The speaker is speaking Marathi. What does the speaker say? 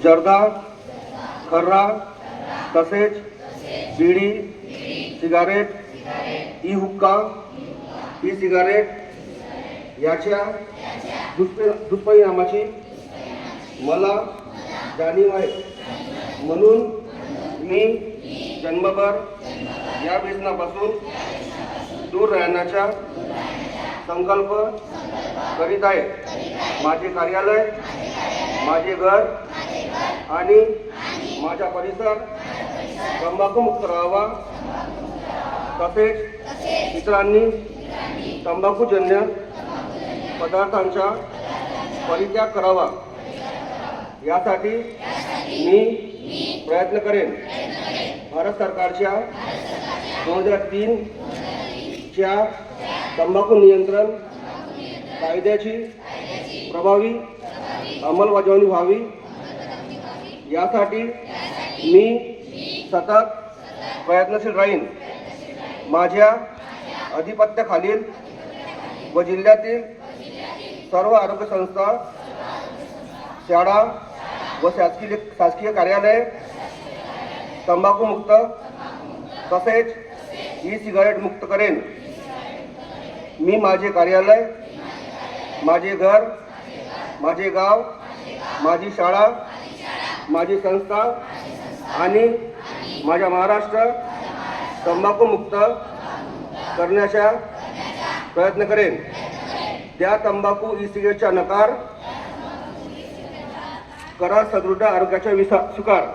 जर्दा, खर्रा तसेच बीडी, सिगारेट, ई हुक्का, ई सिगारेट याच्या दुष्परिणामाची मला जाणीव आहे, म्हणून मी जन्मभर या व्यसनापासून दूर राहण्याचा संकल्प करीत आहे. माझे कार्यालय, माझे घर आणि माझा परिसर तंबाखूमुक्त राहावा, तसेच इतरांनी तंबाखूजन्य पदार्थांचा परित्याग करावा यासाठी मी प्रयत्न करेन. भारत सरकारच्या 2003 च्या तंबाखू नियंत्रण कायद्याची प्रभावी अंमलबजावणी व्हावी यासाठी मी सतत प्रयत्नशील राहीन. माझ्या अधिपत्याखालील व जिल्ह्यातील सर्व आरोग्य संस्था, शाळा व शासकीय कार्यालय तंबाखूमुक्त तसेच ई सिगारेट मुक्त करेन. मी माझे कार्यालय, माझे घर, माझे गाव, माझी शाळा, माझी संस्था आणि माझा महाराष्ट्र तंबाखूमुक्त करण्याचा प्रयत्न करेन. त्या तंबाखू ई सिगारेटचा नकार करा सदृढ आरोग्याचा स्वीकार.